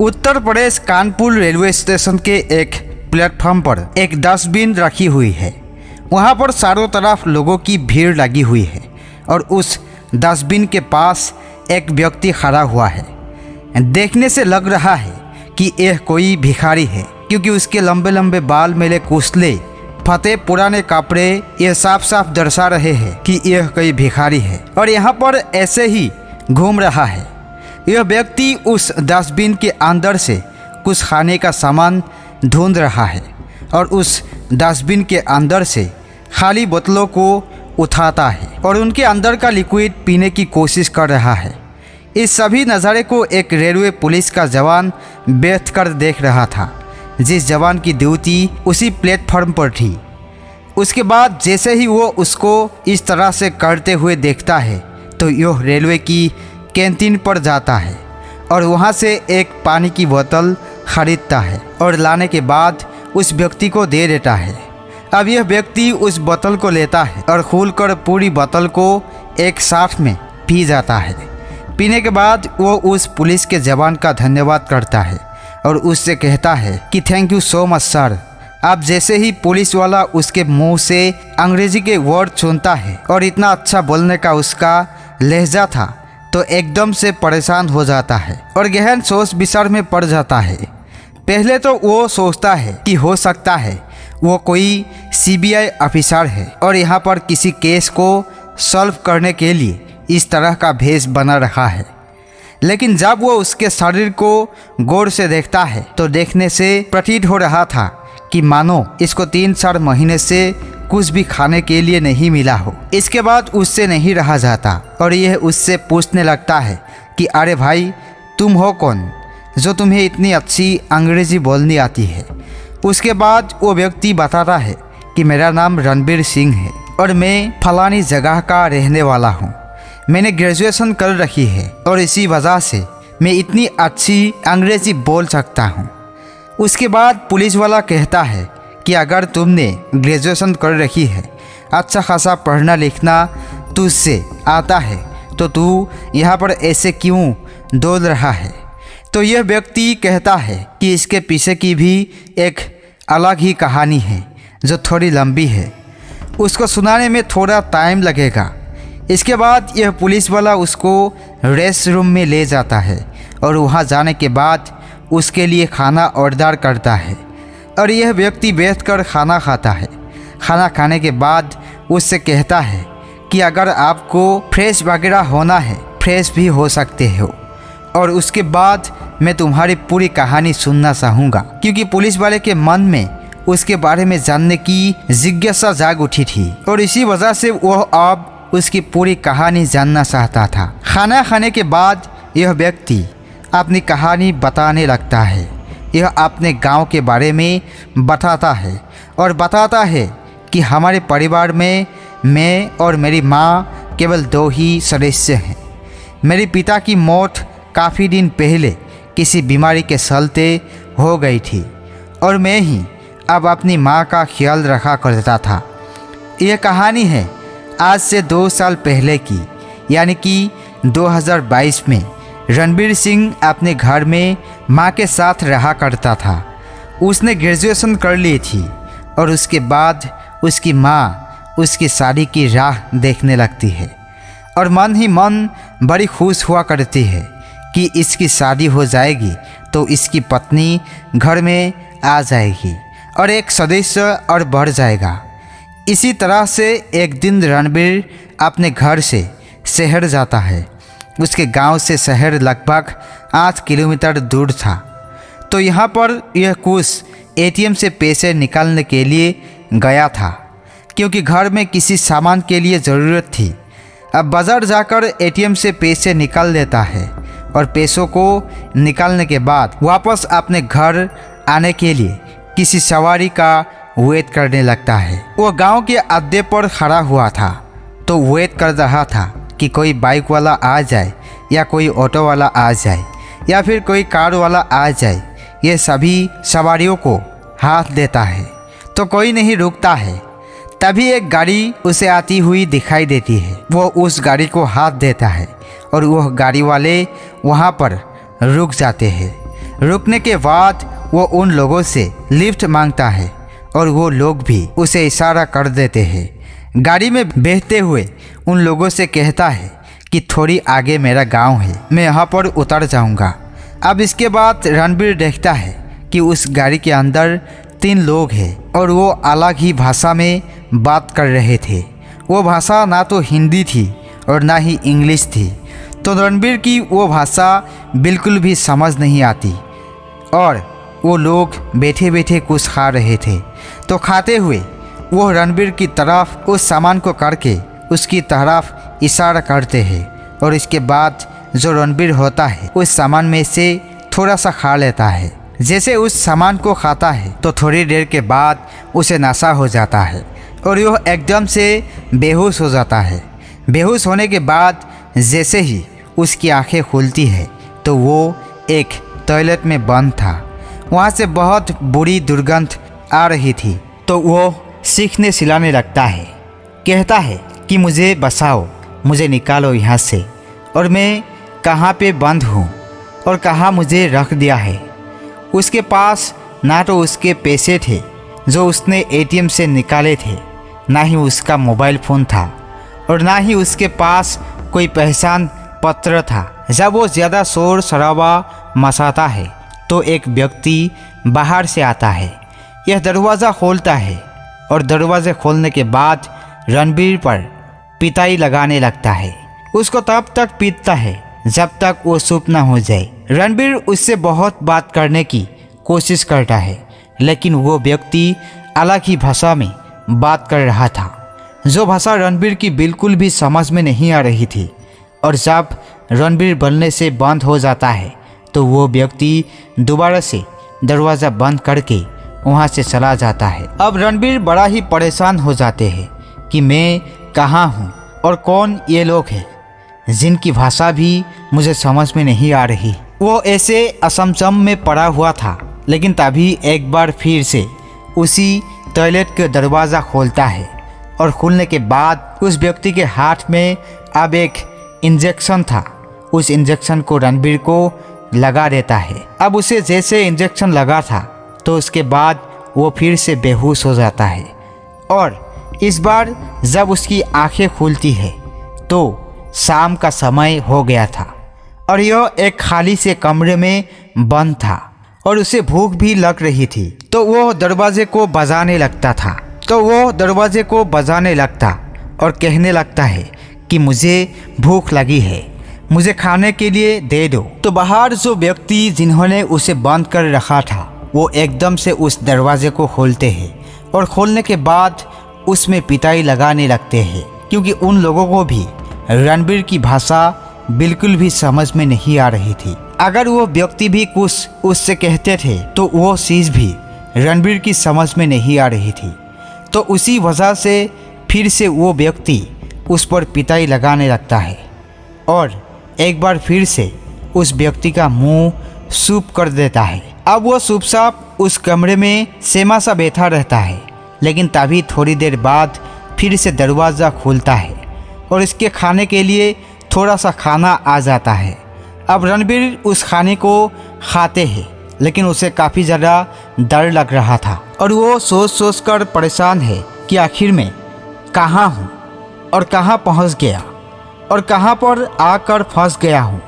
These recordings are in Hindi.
उत्तर प्रदेश कानपुर रेलवे स्टेशन के एक प्लेटफॉर्म पर एक डस्टबिन रखी हुई है। वहां पर चारों तरफ लोगों की भीड़ लगी हुई है और उस डस्टबिन के पास एक व्यक्ति खड़ा हुआ है। देखने से लग रहा है कि यह कोई भिखारी है, क्योंकि उसके लंबे लंबे बाल मेले कुचले फते पुराने कपड़े ये साफ साफ दर्शा रहे हैं कि यह कोई भिखारी है और यहाँ पर ऐसे ही घूम रहा है। यह व्यक्ति उस डस्टबिन के अंदर से कुछ खाने का सामान ढूंढ रहा है और उस डस्टबिन के अंदर से खाली बोतलों को उठाता है और उनके अंदर का लिक्विड पीने की कोशिश कर रहा है। इस सभी नज़ारे को एक रेलवे पुलिस का जवान बैठ कर देख रहा था, जिस जवान की ड्यूटी उसी प्लेटफॉर्म पर थी। उसके बाद जैसे ही वो उसको इस तरह से करते हुए देखता है तो यह रेलवे की कैंटीन पर जाता है और वहाँ से एक पानी की बोतल खरीदता है और लाने के बाद उस व्यक्ति को दे देता है। अब यह व्यक्ति उस बोतल को लेता है और खोलकर पूरी बोतल को एक साथ में पी जाता है। पीने के बाद वो उस पुलिस के जवान का धन्यवाद करता है और उससे कहता है कि thank you so much sir. अब जैसे ही पुलिस वाला उसके मुंह से अंग्रेजी के वर्ड सुनता है और इतना अच्छा बोलने का उसका लहजा था तो एकदम से परेशान हो जाता है और गहन सोच विचार में पड़ जाता है। पहले तो वो सोचता है कि हो सकता है वो कोई सीबीआई ऑफिसर है और यहाँ पर किसी केस को सॉल्व करने के लिए इस तरह का भेष बना रखा है। लेकिन जब वो उसके शरीर को गौर से देखता है तो देखने से प्रतीत हो रहा था कि मानो इसको 3-4 महीने से कुछ भी खाने के लिए नहीं मिला हो। इसके बाद उससे नहीं रहा जाता और यह उससे पूछने लगता है कि अरे भाई तुम हो कौन जो तुम्हें इतनी अच्छी अंग्रेजी बोलनी आती है। उसके बाद वो व्यक्ति बताता है कि मेरा नाम रणबीर सिंह है और मैं फलानी जगह का रहने वाला हूँ। मैंने ग्रेजुएशन कर रखी है और इसी वजह से मैं इतनी अच्छी अंग्रेजी बोल सकता हूँ। उसके बाद पुलिस वाला कहता है कि अगर तुमने ग्रेजुएशन कर रखी है, अच्छा खासा पढ़ना लिखना तुझसे आता है, तो तू यहाँ पर ऐसे क्यों दौड़ रहा है। तो यह व्यक्ति कहता है कि इसके पीछे की भी एक अलग ही कहानी है जो थोड़ी लंबी है, उसको सुनाने में थोड़ा टाइम लगेगा। इसके बाद यह पुलिस वाला उसको रेस्ट रूम में ले जाता है और वहाँ जाने के बाद उसके लिए खाना ऑर्डर करता है और यह व्यक्ति बैठकर खाना खाता है। खाना खाने के बाद उससे कहता है कि अगर आपको फ्रेश वगैरह होना है फ्रेश भी हो सकते हो और उसके बाद मैं तुम्हारी पूरी कहानी सुनना चाहूँगा, क्योंकि पुलिस वाले के मन में उसके बारे में जानने की जिज्ञासा जाग उठी थी और इसी वजह से वह अब उसकी पूरी कहानी जानना चाहता था। खाना खाने के बाद यह व्यक्ति अपनी कहानी बताने लगता है। यह अपने गांव के बारे में बताता है और बताता है कि हमारे परिवार में मैं और मेरी माँ केवल 2 ही सदस्य हैं। मेरे पिता की मौत काफ़ी दिन पहले किसी बीमारी के चलते हो गई थी और मैं ही अब अपनी माँ का ख्याल रखा करता था। यह कहानी है आज से 2 साल पहले की, यानी कि 2022 में रणबीर सिंह अपने घर में माँ के साथ रहा करता था। उसने ग्रेजुएशन कर ली थी और उसके बाद उसकी माँ उसकी शादी की राह देखने लगती है और मन ही मन बड़ी खुश हुआ करती है कि इसकी शादी हो जाएगी तो इसकी पत्नी घर में आ जाएगी और एक सदस्य और बढ़ जाएगा। इसी तरह से एक दिन रणबीर अपने घर से शहर जाता है। उसके गांव से शहर लगभग 8 किलोमीटर दूर था। तो यहाँ पर यह कुछ एटीएम से पैसे निकालने के लिए गया था, क्योंकि घर में किसी सामान के लिए ज़रूरत थी। अब बाज़ार जाकर एटीएम से पैसे निकाल लेता है और पैसों को निकालने के बाद वापस अपने घर आने के लिए किसी सवारी का वेट करने लगता है। वो गांव के अड्डे पर खड़ा हुआ था तो वेट कर रहा था कि कोई बाइक वाला आ जाए या कोई ऑटो वाला आ जाए या फिर कोई कार वाला आ जाए। ये सभी सवारियों को हाथ देता है तो कोई नहीं रुकता है। तभी एक गाड़ी उसे आती हुई दिखाई देती है। वो उस गाड़ी को हाथ देता है और वह गाड़ी वाले वहाँ पर रुक जाते हैं। रुकने के बाद वो उन लोगों से लिफ्ट मांगता है और वो लोग भी उसे इशारा कर देते हैं। गाड़ी में बहते हुए उन लोगों से कहता है कि थोड़ी आगे मेरा गांव है, मैं यहाँ पर उतर जाऊँगा। अब इसके बाद रणबीर देखता है कि उस गाड़ी के अंदर 3 लोग हैं और वो अलग ही भाषा में बात कर रहे थे। वो भाषा ना तो हिंदी थी और ना ही इंग्लिश थी, तो रणबीर की वो भाषा बिल्कुल भी समझ नहीं आती। और वो लोग बैठे बैठे कुछ खा रहे थे, तो खाते हुए वो रणबीर की तरफ उस सामान को करके उसकी तरफ इशारा करते हैं और इसके बाद जो रणबीर होता है उस सामान में से थोड़ा सा खा लेता है। जैसे उस सामान को खाता है तो थोड़ी देर के बाद उसे नशा हो जाता है और वह एकदम से बेहोश हो जाता है। बेहोश होने के बाद जैसे ही उसकी आंखें खुलती है तो वो एक टॉयलेट में बंद था। वहाँ से बहुत बुरी दुर्गंध आ रही थी, तो वो सीखने सिलाने लगता है। कहता है कि मुझे बचाओ, मुझे निकालो यहाँ से, और मैं कहाँ पे बंद हूँ और कहाँ मुझे रख दिया है। उसके पास ना तो उसके पैसे थे जो उसने एटीएम से निकाले थे, ना ही उसका मोबाइल फ़ोन था और ना ही उसके पास कोई पहचान पत्र था। जब वो ज़्यादा शोर शराबा मचाता है तो एक व्यक्ति बाहर से आता है। यह दरवाज़ा खोलता है और दरवाज़े खोलने के बाद रणबीर पर पिटाई लगाने लगता है। उसको तब तक पीटता है जब तक वो चुप ना हो जाए। रणबीर उससे बहुत बात करने की कोशिश करता है, लेकिन वो व्यक्ति अलग ही भाषा में बात कर रहा था, जो भाषा रणबीर की बिल्कुल भी समझ में नहीं आ रही थी। और जब रणबीर बोलने से बंद हो जाता है तो वो व्यक्ति दोबारा से दरवाज़ा बंद करके वहाँ से चला जाता है। अब रणबीर बड़ा ही परेशान हो जाते हैं कि मैं कहाँ हूँ और कौन ये लोग हैं जिनकी भाषा भी मुझे समझ में नहीं आ रही। वो ऐसे असमचम में पड़ा हुआ था, लेकिन तभी एक बार फिर से उसी टॉयलेट का दरवाज़ा खोलता है और खुलने के बाद उस व्यक्ति के हाथ में अब एक इंजेक्शन था। उस इंजेक्शन को रणबीर को लगा देता है। अब उसे जैसे इंजेक्शन लगा था तो उसके बाद वो फिर से बेहोश हो जाता है और इस बार जब उसकी आंखें खुलती है तो शाम का समय हो गया था और यह एक खाली से कमरे में बंद था और उसे भूख भी लग रही थी। तो वो दरवाजे को बजाने लगता और कहने लगता है कि मुझे भूख लगी है, मुझे खाने के लिए दे दो। तो बाहर जो व्यक्ति जिन्होंने उसे बंद कर रखा था वो एकदम से उस दरवाजे को खोलते हैं और खोलने के बाद उसमें पिटाई लगाने लगते हैं, क्योंकि उन लोगों को भी रणबीर की भाषा बिल्कुल भी समझ में नहीं आ रही थी। अगर वो व्यक्ति भी कुछ उससे कहते थे तो वो चीज़ भी रणबीर की समझ में नहीं आ रही थी। तो उसी वजह से फिर से वो व्यक्ति उस पर पिटाई लगाने लगता है और एक बार फिर से उस व्यक्ति का मुंह सूप कर देता है। अब वो चुपचाप उस कमरे में सेमा सा बैठा रहता है, लेकिन तभी थोड़ी देर बाद फिर से दरवाज़ा खुलता है और इसके खाने के लिए थोड़ा सा खाना आ जाता है। अब रणबीर उस खाने को खाते हैं, लेकिन उसे काफ़ी ज़्यादा डर लग रहा था और वो सोच कर परेशान है कि आखिर में कहाँ हूँ और कहाँ पहुँच गया और कहाँ पर आकर फंस गया हूँ।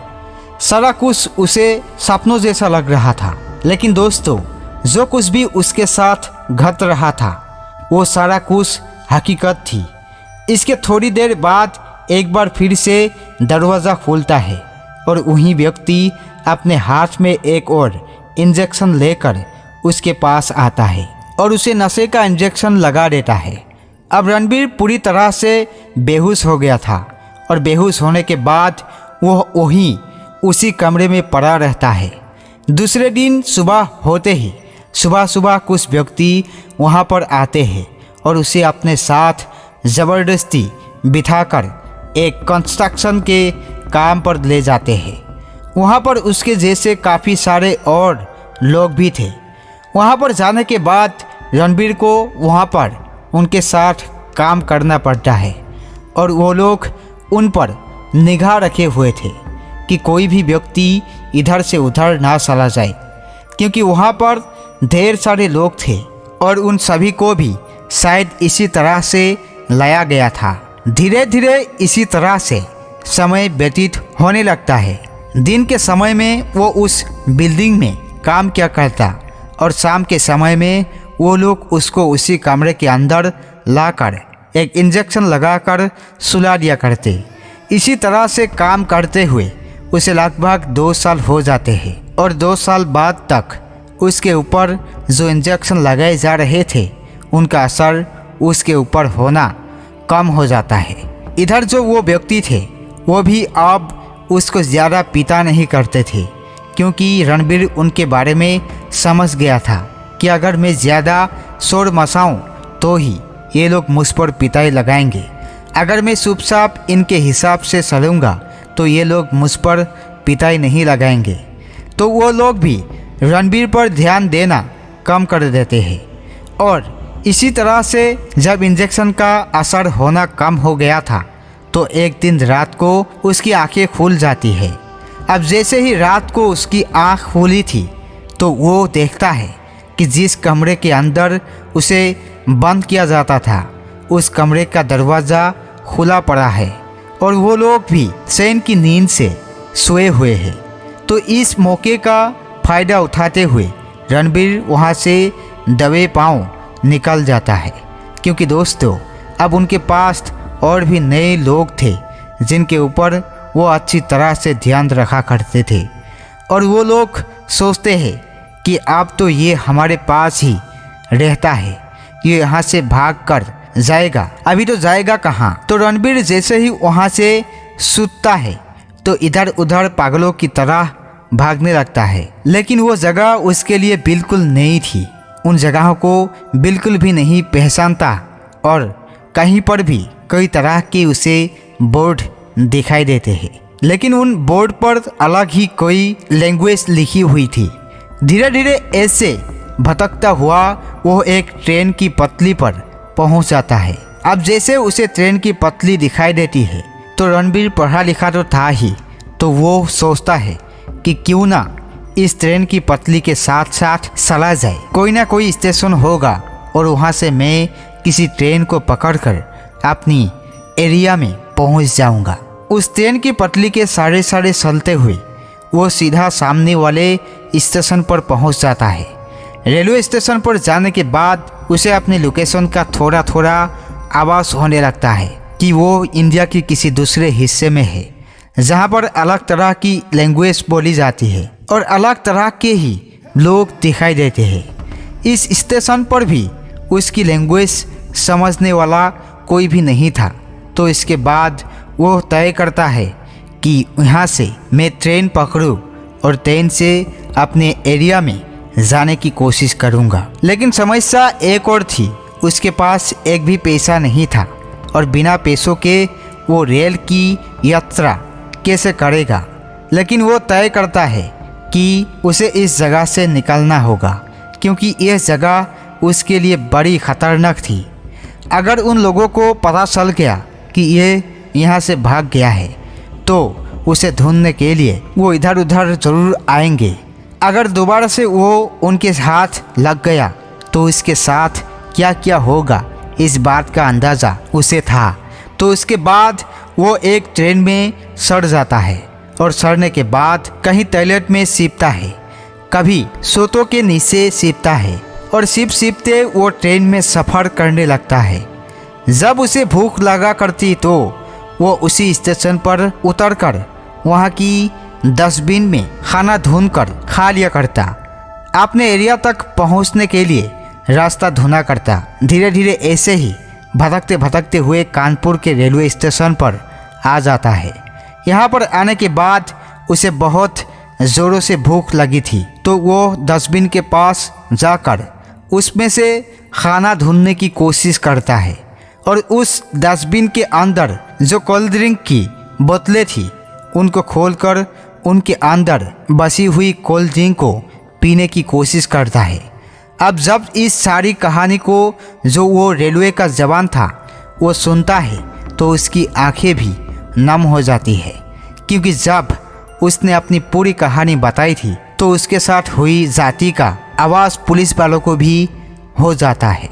सारा कुछ उसे सपनों जैसा लग रहा था। लेकिन दोस्तों, जो कुछ भी उसके साथ घट रहा था वो सारा कुछ हकीकत थी। इसके थोड़ी देर बाद एक बार फिर से दरवाज़ा खुलता है और वही व्यक्ति अपने हाथ में एक और इंजेक्शन लेकर उसके पास आता है और उसे नशे का इंजेक्शन लगा देता है। अब रणबीर पूरी तरह से बेहोश हो गया था और बेहोश होने के बाद वह वहीं उसी कमरे में पड़ा रहता है। दूसरे दिन सुबह होते ही सुबह कुछ व्यक्ति वहाँ पर आते हैं और उसे अपने साथ ज़बरदस्ती बिठाकर एक कंस्ट्रक्शन के काम पर ले जाते हैं। वहाँ पर उसके जैसे काफ़ी सारे और लोग भी थे। वहाँ पर जाने के बाद रणबीर को वहाँ पर उनके साथ काम करना पड़ता है और वो लोग उन पर निगाह रखे हुए थे कि कोई भी व्यक्ति इधर से उधर ना चला जाए, क्योंकि वहाँ पर ढेर सारे लोग थे और उन सभी को भी शायद इसी तरह से लाया गया था। धीरे धीरे इसी तरह से समय व्यतीत होने लगता है। दिन के समय में वो उस बिल्डिंग में काम किया करता और शाम के समय में वो लोग उसको उसी कमरे के अंदर लाकर एक इंजेक्शन लगाकर सुला दिया करते। इसी तरह से काम करते हुए उसे लगभग 2 साल हो जाते हैं और 2 साल बाद तक उसके ऊपर जो इंजेक्शन लगाए जा रहे थे उनका असर उसके ऊपर होना कम हो जाता है। इधर जो वो व्यक्ति थे वो भी अब उसको ज़्यादा पिता नहीं करते थे, क्योंकि रणबीर उनके बारे में समझ गया था कि अगर मैं ज़्यादा शोर मचाऊं तो ही ये लोग मुझ पर पिटाई लगाएंगे। अगर मैं चुपचाप इनके हिसाब से चलूँगा तो ये लोग मुझ पर पिटाई नहीं लगाएंगे। तो वो लोग भी रणबीर पर ध्यान देना कम कर देते हैं। और इसी तरह से जब इंजेक्शन का असर होना कम हो गया था तो एक दिन रात को उसकी आंखें खुल जाती है। अब जैसे ही रात को उसकी आंख खुली थी तो वो देखता है कि जिस कमरे के अंदर उसे बंद किया जाता था उस कमरे का दरवाज़ा खुला पड़ा है और वो लोग भी चैन की नींद से सोए हुए हैं। तो इस मौके का फ़ायदा उठाते हुए रणबीर वहाँ से दबे पाँव निकल जाता है, क्योंकि दोस्तों अब उनके पास और भी नए लोग थे जिनके ऊपर वो अच्छी तरह से ध्यान रखा करते थे। और वो लोग सोचते हैं कि अब तो ये हमारे पास ही रहता है, ये यहाँ से भाग कर जाएगा, अभी तो जाएगा कहाँ। तो रणबीर जैसे ही वहाँ से सूतता है तो इधर उधर पागलों की तरह भागने लगता है। लेकिन वो जगह उसके लिए बिल्कुल नई थी, उन जगहों को बिल्कुल भी नहीं पहचानता और कहीं पर भी कई तरह के उसे बोर्ड दिखाई देते हैं, लेकिन उन बोर्ड पर अलग ही कोई लैंग्वेज लिखी हुई थी। धीरे धीरे ऐसे भटकता हुआ वो एक ट्रेन की पटरी पर पहुंच जाता है। अब जैसे उसे ट्रेन की पटरी दिखाई देती है तो रणबीर पढ़ा लिखा तो था ही, तो वो सोचता है कि क्यों ना इस ट्रेन की पटरी के साथ साथ चला जाए, कोई ना कोई स्टेशन होगा और वहाँ से मैं किसी ट्रेन को पकड़कर अपनी एरिया में पहुँच जाऊँगा। उस ट्रेन की पटरी के सारे चलते हुए वो सीधा सामने वाले स्टेशन पर पहुँच जाता है। रेलवे स्टेशन पर जाने के बाद उसे अपने लोकेशन का थोड़ा थोड़ा आभास होने लगता है कि वो इंडिया के किसी दूसरे हिस्से में है, जहाँ पर अलग तरह की लैंग्वेज बोली जाती है और अलग तरह के ही लोग दिखाई देते हैं। इस स्टेशन पर भी उसकी लैंग्वेज समझने वाला कोई भी नहीं था। तो इसके बाद वो तय करता है कि यहाँ से मैं ट्रेन पकड़ूँ और ट्रेन से अपने एरिया में जाने की कोशिश करूँगा। लेकिन समस्या एक और थी, उसके पास एक भी पैसा नहीं था और बिना पैसों के वो रेल की यात्रा कैसे करेगा। लेकिन वो तय करता है कि उसे इस जगह से निकलना होगा, क्योंकि यह जगह उसके लिए बड़ी खतरनाक थी। अगर उन लोगों को पता चल गया कि ये यहाँ से भाग गया है तो उसे ढूंढने के लिए वो इधर उधर ज़रूर आएंगे। अगर दोबारा से वो उनके हाथ लग गया तो इसके साथ क्या क्या होगा इस बात का अंदाज़ा उसे था। तो इसके बाद वो एक ट्रेन में सड़ जाता है और सड़ने के बाद कहीं टॉयलेट में सीपता है, कभी सोतों के नीचे सीपता है और सीपते वो ट्रेन में सफ़र करने लगता है। जब उसे भूख लगा करती तो वो उसी स्टेशन पर उतरकर वहाँ की डस्टबिन में खाना ढूंढकर खा लिया करता। अपने एरिया तक पहुँचने के लिए रास्ता ढूंढा करता। धीरे धीरे ऐसे ही भटकते भटकते हुए कानपुर के रेलवे स्टेशन पर आ जाता है। यहाँ पर आने के बाद उसे बहुत ज़ोरों से भूख लगी थी, तो वो डस्टबिन के पास जाकर उसमें से खाना ढूंढने की कोशिश करता है और उस डस्टबिन के अंदर जो कोल्ड ड्रिंक की बोतलें थी उनको खोलकर उनके अंदर बसी हुई कोल्ड ड्रिंक को पीने की कोशिश करता है। अब जब इस सारी कहानी को जो वो रेलवे का जवान था वो सुनता है तो उसकी आंखें भी नम हो जाती है, क्योंकि जब उसने अपनी पूरी कहानी बताई थी तो उसके साथ हुई जाति का आवाज़ पुलिस वालों को भी हो जाता है।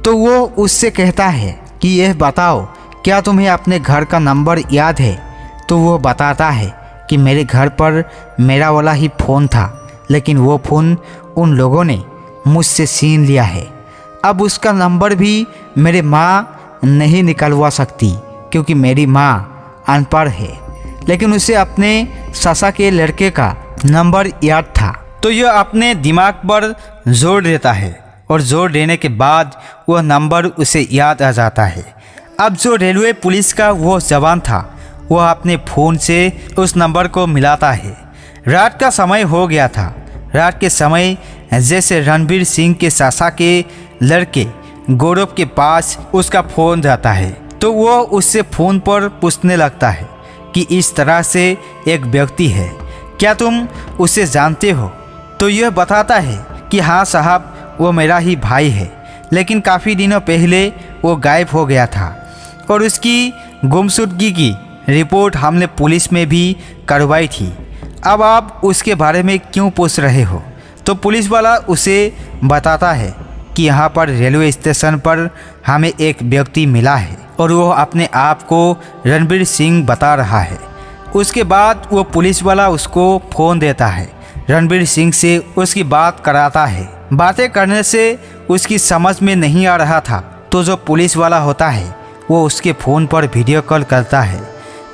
तो वो उससे कहता है कि यह बताओ क्या तुम्हें अपने घर का नंबर याद है? तो वो बताता है कि मेरे घर पर मेरा वाला ही फ़ोन था, लेकिन वो फ़ोन उन लोगों ने मुझसे छीन लिया है। अब उसका नंबर भी मेरी माँ नहीं निकलवा सकती क्योंकि मेरी माँ अनपढ़ है, लेकिन उसे अपने सासा के लड़के का नंबर याद था। तो यह अपने दिमाग पर जोर देता है और जोर देने के बाद वह नंबर उसे याद आ जाता है। अब जो रेलवे पुलिस का वो जवान था वह अपने फ़ोन से उस नंबर को मिलाता है। रात का समय हो गया था। रात के समय जैसे रणबीर सिंह के सासा के लड़के गौरव के पास उसका फ़ोन जाता है तो वो उससे फ़ोन पर पूछने लगता है कि इस तरह से एक व्यक्ति है, क्या तुम उसे जानते हो? तो यह बताता है कि हाँ साहब, वो मेरा ही भाई है, लेकिन काफ़ी दिनों पहले वो गायब हो गया था और उसकी गुमशुदगी की रिपोर्ट हमने पुलिस में भी करवाई थी। अब आप उसके बारे में क्यों पूछ रहे हो? तो पुलिस वाला उसे बताता है कि यहाँ पर रेलवे स्टेशन पर हमें एक व्यक्ति मिला है और वो अपने आप को रणबीर सिंह बता रहा है। उसके बाद वो पुलिस वाला उसको फ़ोन देता है, रणबीर सिंह से उसकी बात कराता है। बातें करने से उसकी समझ में नहीं आ रहा था तो जो पुलिस वाला होता है वो उसके फ़ोन पर वीडियो कॉल करता है।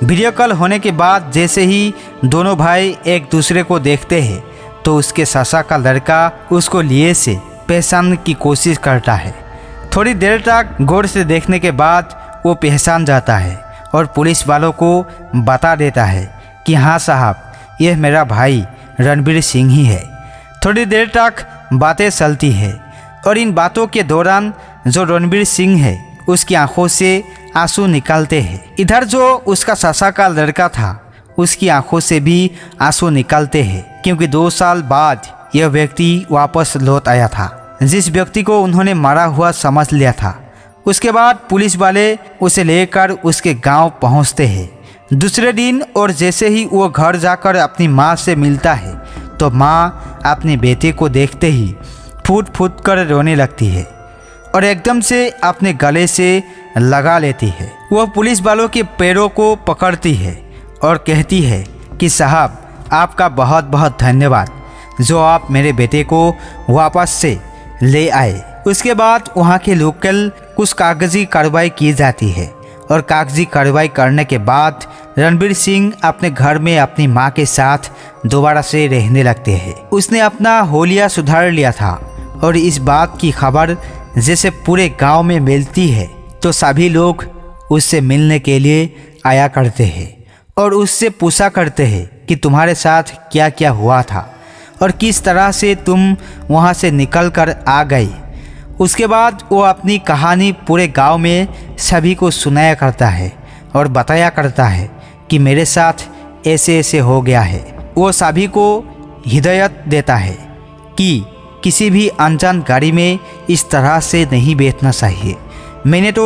वीडियो कॉल होने के बाद जैसे ही दोनों भाई एक दूसरे को देखते हैं तो उसके सासा का लड़का उसको लिए से पहचानने की कोशिश करता है। थोड़ी देर तक गौर से देखने के बाद वो पहचान जाता है और पुलिस वालों को बता देता है कि हाँ साहब, यह मेरा भाई रणबीर सिंह ही है। थोड़ी देर तक बातें चलती है और इन बातों के दौरान जो रणबीर सिंह है उसकी आंखों से आंसू निकलते हैं। इधर जो उसका सासा का लड़का था उसकी आंखों से भी आंसू निकलते हैं क्योंकि 2 साल बाद यह व्यक्ति वापस लौट आया था, जिस व्यक्ति को उन्होंने मारा हुआ समझ लिया था। उसके बाद पुलिस वाले उसे लेकर उसके गांव पहुंचते हैं। दूसरे दिन और जैसे ही वो घर जाकर अपनी माँ से मिलता है तो माँ अपने बेटे को देखते ही फूट फूट कर रोने लगती है और एकदम से अपने गले से लगा लेती है। वह पुलिस वालों के पैरों को पकड़ती है और कहती है कि साहब, आपका बहुत बहुत धन्यवाद जो आप मेरे बेटे को वापस से ले आए। उसके बाद वहाँ के लोकल कुछ कागजी कार्रवाई की जाती है और कागजी कार्रवाई करने के बाद रणबीर सिंह अपने घर में अपनी माँ के साथ दोबारा से रहने लगते हैं। उसने अपना होलिया सुधार लिया था और इस बात की खबर जैसे पूरे गांव में मिलती है तो सभी लोग उससे मिलने के लिए आया करते हैं और उससे पूछा करते हैं कि तुम्हारे साथ क्या क्या हुआ था और किस तरह से तुम वहाँ से निकल कर आ गए। उसके बाद वो अपनी कहानी पूरे गांव में सभी को सुनाया करता है और बताया करता है कि मेरे साथ ऐसे ऐसे हो गया है। वो सभी को हिदायत देता है कि किसी भी अनजान गाड़ी में इस तरह से नहीं बैठना चाहिए। मैंने तो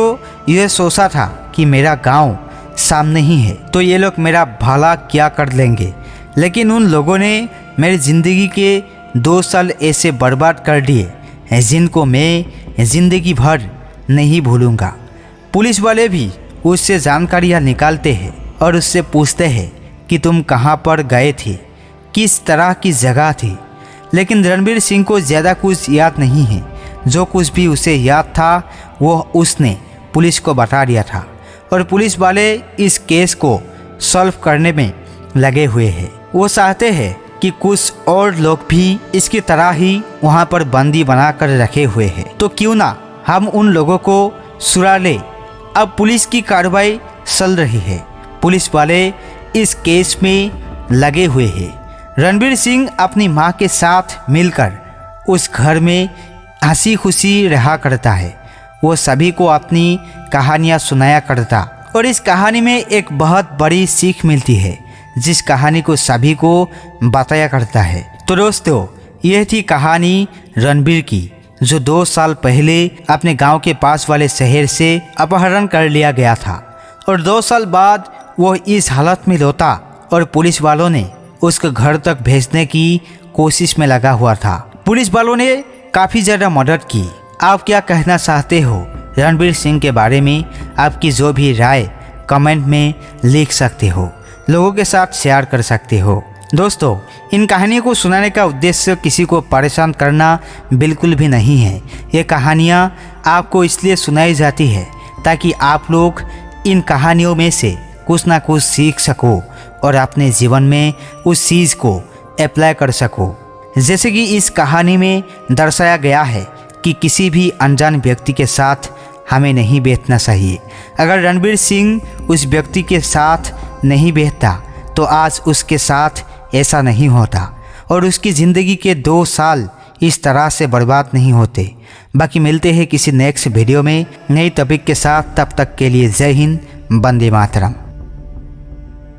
यह सोचा था कि मेरा गांव सामने ही है तो ये लोग मेरा भला क्या कर लेंगे, लेकिन उन लोगों ने मेरी ज़िंदगी के 2 साल ऐसे बर्बाद कर दिए जिनको मैं ज़िंदगी भर नहीं भूलूंगा। पुलिस वाले भी उससे जानकारियाँ निकालते हैं और उससे पूछते हैं कि तुम कहाँ पर गए थे, किस तरह की जगह थी, लेकिन रणबीर सिंह को ज़्यादा कुछ याद नहीं है। जो कुछ भी उसे याद था वो उसने पुलिस को बता दिया था और पुलिस वाले इस केस को सॉल्व करने में लगे हुए हैं। वो चाहते हैं कि कुछ और लोग भी इसकी तरह ही वहाँ पर बंदी बनाकर रखे हुए हैं, तो क्यों ना हम उन लोगों को सुरा ले। अब पुलिस की कार्रवाई चल रही है। पुलिस वाले इस केस में लगे हुए हैं। रणबीर सिंह अपनी माँ के साथ मिलकर उस घर में हंसी खुशी रहा करता है। वो सभी को अपनी कहानियाँ सुनाया करता और इस कहानी में एक बहुत बड़ी सीख मिलती है जिस कहानी को सभी को बताया करता है। तो दोस्तों, यह थी कहानी रणबीर की जो 2 साल पहले अपने गांव के पास वाले शहर से अपहरण कर लिया गया था और 2 साल बाद वो इस हालत में लौटा और पुलिस वालों ने उसको घर तक भेजने की कोशिश में लगा हुआ था। पुलिस वालों ने काफ़ी ज़्यादा मदद की। आप क्या कहना चाहते हो रणवीर सिंह के बारे में? आपकी जो भी राय कमेंट में लिख सकते हो, लोगों के साथ शेयर कर सकते हो। दोस्तों, इन कहानियों को सुनाने का उद्देश्य किसी को परेशान करना बिल्कुल भी नहीं है। ये कहानियाँ आपको इसलिए सुनाई जाती है ताकि आप लोग इन कहानियों में से कुछ ना कुछ सीख सको और अपने जीवन में उस चीज़ को अप्लाई कर सको। जैसे कि इस कहानी में दर्शाया गया है कि किसी भी अनजान व्यक्ति के साथ हमें नहीं बैठना चाहिए। अगर रणवीर सिंह उस व्यक्ति के साथ नहीं बैठता तो आज उसके साथ ऐसा नहीं होता और उसकी ज़िंदगी के 2 साल इस तरह से बर्बाद नहीं होते। बाकी मिलते हैं किसी नेक्स्ट वीडियो में नई टॉपिक के साथ। तब तक के लिए जय हिंद, वंदे मातरम।